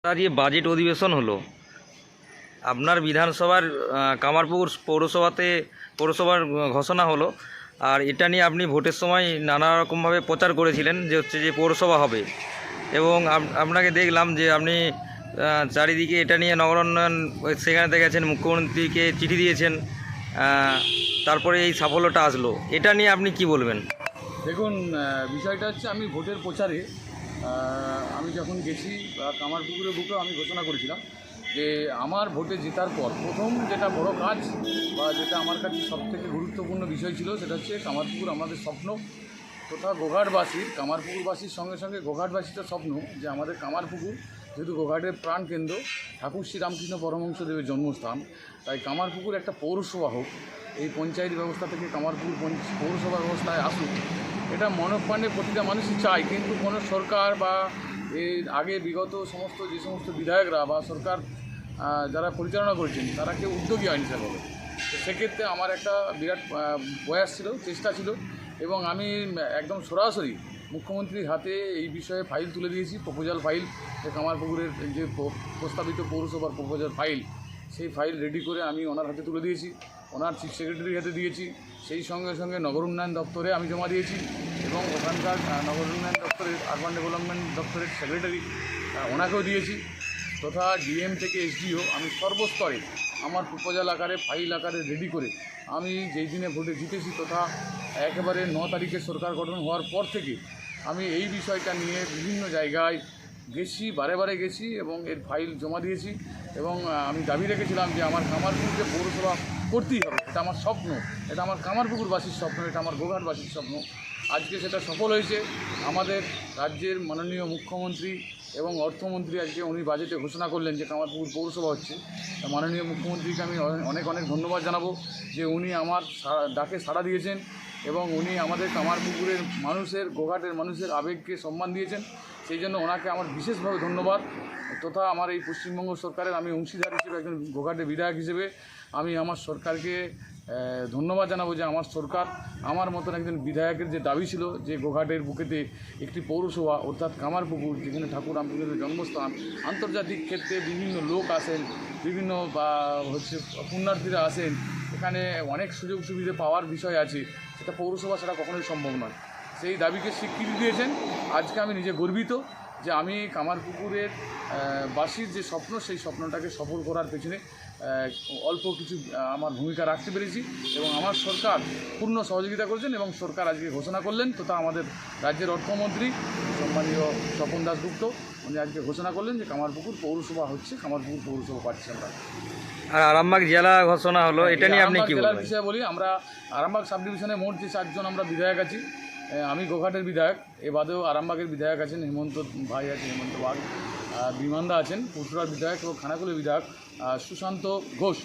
আর ये বাজেট অধিবেশন হলো আপনার বিধানসভার কামারপুকুর পৌরসভার ঘোষণা হলো। আর এটা নিয়ে আপনি ভোটের সময় নানা রকমভাবে প্রচার করেছিলেন যে হচ্ছে যে পৌরসভা হবে, এবং আপনাকে দেখলাম যে আপনি চারিদিকে এটা নিয়ে নগর উন্নয়ন সেখানে গেছেন, মুখ্যমন্ত্রীকে চিঠি দিয়েছেন, তারপরে এই সাফল্যটা আসলো। এটা নিয়ে আপনি কি বলবেন? দেখুন, বিষয়টা হচ্ছে আমি ভোটের প্রচারে আমি যখন গেছি কামারপুকুরের বুকেও আমি ঘোষণা করেছিলাম যে আমার ভোটে জেতার পর প্রথম যেটা বড় কাজ বা যেটা আমার কাছে সবথেকে গুরুত্বপূর্ণ বিষয় ছিল সেটা হচ্ছে কামারপুকুর আমাদের স্বপ্ন তথা গোঘাটবাসীর, কামারপুকুরবাসীর সঙ্গে সঙ্গে গোঘাটবাসীর স্বপ্ন যে আমাদের কামারপুকুর যেহেতু গোঘাটের প্রাণকেন্দ্র, ঠাকুর শ্রীরামকৃষ্ণ পরমহংসদেবের জন্মস্থান, তাই কামারপুকুর একটা পৌরসভা হোক, এই পঞ্চায়েত ব্যবস্থা থেকে কামারপুকুর পৌরসভা ব্যবস্থায় আসুক, এটা মনপ্রাণে প্রতিটা মানুষই চায়। কিন্তু কোনো সরকার বা এর আগে বিগত যে সমস্ত বিধায়করা বা সরকার যারা পরিচালনা করেছেন তারা কেউ উদ্যোগী হয়নি সেভাবে। তো সেক্ষেত্রে আমার একটা বিরাট প্রয়াস ছিল, চেষ্টা ছিল, এবং আমি একদম সরাসরি মুখ্যমন্ত্রীর হাতে এই বিষয়ে ফাইল তুলে দিয়েছি, প্রপোজাল ফাইল, যে কামারপুকুরের যে প্রস্তাবিত পৌরসভার প্রপোজাল ফাইল, সেই ফাইল রেডি করে আমি ওনার হাতে তুলে দিয়েছি, ওনার চিফ সেক্রেটারির হাতে দিয়েছি, সেই সঙ্গে সঙ্গে নগর উন্নয়ন দপ্তরে আমি জমা দিয়েছি, এবং ওখানকার নগর উন্নয়ন দপ্তরের আরবান ডেভেলপমেন্ট দপ্তরের সেক্রেটারি ওনাকেও দিয়েছি, তথা ডিএম থেকে এসডিও আমি সর্বস্তরে আমার প্রপোজাল আকারে ফাইল আকারে রেডি করে আমি যেই দিনে ভোটে জিতেছি তথা একেবারে 9 তারিখে সরকার গঠন হওয়ার পর থেকে আমি এই বিষয়টা নিয়ে বিভিন্ন জায়গায় গেছি, বারে গেছি এবং এর ফাইল জমা দিয়েছি, এবং আমি দাবি রেখেছিলাম যে আমার কামারপুকুরকে পৌরসভা করতেই হবে, এটা আমার স্বপ্ন, এটা আমার কামারপুকুরবাসীর স্বপ্ন, এটা আমার গোঘাটবাসীর স্বপ্ন। আজকে সেটা সফল হয়েছে। আমাদের রাজ্যের মাননীয় মুখ্যমন্ত্রী এবং অর্থমন্ত্রী আজকে উনি বাজেটে ঘোষণা করলেন যে কামারপুকুর পৌরসভা হচ্ছে। মাননীয় মুখ্যমন্ত্রীকে আমি অনেক ধন্যবাদ জানাবো যে উনি আমার ডাকে সাড়া দিয়েছেন এবং উনি আমাদের কামারপুকুরের মানুষের, গোঘাটের মানুষের আবেগকে সম্মান দিয়েছেন। সেই জন্য ওনাকে আমার বিশেষভাবে ধন্যবাদ, তথা আমার এই পশ্চিমবঙ্গ সরকারের আমি অংশীদার হিসেবে, একজন গোঘাটের বিধায়ক হিসেবে আমি আমার সরকারকে ধন্যবাদ জানাবো যে আমার সরকার আমার মতন একজন বিধায়কের যে দাবি ছিল যে গোঘাটের বুকেতে একটি পৌরসভা অর্থাৎ কামারপুকুর, যেখানে ঠাকুর রামকৃষ্ণের জন্মস্থান, আন্তর্জাতিক ক্ষেত্রে বিভিন্ন লোক আসেন, বিভিন্ন পুণ্যার্থীরা আসেন, এখানে অনেক সুযোগ সুবিধা পাওয়ার বিষয় আছে, সেটা পৌরসভা ছাড়া কখনোই সম্ভব নয়। সেই দাবিকে স্বীকৃতি দিয়েছেন। আজকে আমি নিজে গর্বিত যে আমি কামারপুকুরের বাসীর যে স্বপ্ন, সেই স্বপ্নটাকে সফল করার পেছনে অল্প কিছু আমার ভূমিকা রাখতে পেরেছি, এবং আমার সরকার পূর্ণ সহযোগিতা করেছেন, এবং সরকার আজকে ঘোষণা করলেন, তথা আমাদের রাজ্যের অর্থমন্ত্রী সম্মানীয় স্বপন দাশগুপ্ত উনি আজকে ঘোষণা করলেন যে কামারপুকুর পৌরসভা হচ্ছে, কামারপুকুর পৌরসভা পাচ্ছি আমরা। আর আরামবাগ জেলা ঘোষণা হলো, এটা নিয়ে আপনি কি বলবেন? জেলার বিষয়ে বলি, আমরা আরামবাগ সাব ডিভিশনে মোট যে 4 জন আমরা বিধায়ক আছি, আমি গোঘাটের বিধায়ক, এ বাদেও আরামবাগের বিধায়ক আছেন, হেমন্ত ভাই আছে, হেমন্ত বাগ, বিমানদা আছেন, পুরসুরার বিধায়ক, এবং খানাকুলের বিধায়ক সুশান্ত ঘোষ।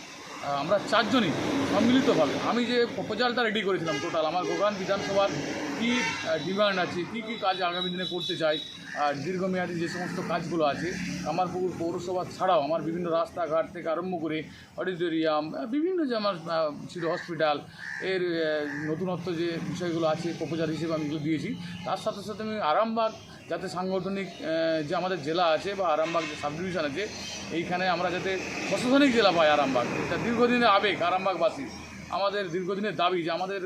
আমরা 4 জনই সম্মিলিতভাবে আমি যে প্রপোজালটা রেডি করেছিলাম টোটাল আমার গোঘাট বিধানসভার কী ডিমান্ড আছে, কী কাজ আগামী দিনে করতে চাই, আর দীর্ঘমেয়াদী যে সমস্ত কাজগুলো আছে কামারপুকুর পৌরসভা ছাড়াও আমার বিভিন্ন রাস্তাঘাট থেকে আরম্ভ করে অডিটোরিয়াম, বিভিন্ন যে আমার ছিল হসপিটাল, এর নতুনত্ব যে বিষয়গুলো আছে প্রপোজাল হিসেবে আমি এগুলো দিয়েছি। তার সাথে সাথে আমি আরামবাগ যাতে সাংগঠনিক যে আমাদের জেলা আছে বা আরামবাগ যে সাব ডিভিশন আছে, এইখানে আমরা যাতে প্রশাসনিক জেলা পাই আরামবাগ, এটা দীর্ঘদিনের আবেগ আরামবাগবাসী, আমাদের দীর্ঘদিনের দাবি যে আমাদের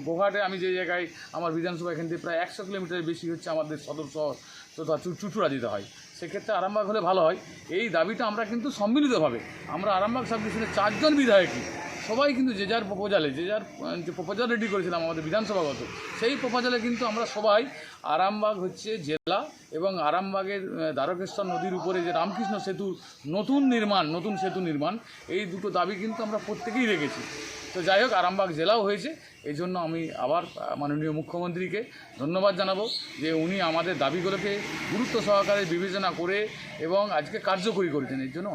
গোঘাটে আমি যে জায়গায় আমার বিধানসভা এখান থেকে প্রায় 100 কিলোমিটারের বেশি হচ্ছে আমাদের সদর শহর তথা চুঁচুড়া যেতে হয়, সেক্ষেত্রে আরামবাগ হলে ভালো হয়। এই দাবিটা আমরা কিন্তু সম্মিলিতভাবে আমরা আরামবাগ সাব ডিভিশনের 4 জন বিধায়কই সবাই কিন্তু যে যার প্রপোজালে যে প্রপোজাল রেডি করেছিলাম আমাদের বিধানসভাগত, সেই প্রপোজালে কিন্তু আমরা সবাই আরামবাগ হচ্ছে জেলা, এবং আরামবাগের দ্বারকেশ্বর নদীর উপরে যে রামকৃষ্ণ সেতুর নতুন সেতু নির্মাণ, এই দুটো দাবি কিন্তু আমরা প্রত্যেকেই রেখেছি। তো যাই হোক, আরামবাগ জেলাও হয়েছে, এই জন্য আমি আবার মাননীয় মুখ্যমন্ত্রীকে ধন্যবাদ জানাবো যে উনি আমাদের দাবিগুলোকে গুরুত্ব সহকারে বিবেচনা করে এবং আজকে কার্যকরী করেছেন, এর জন্য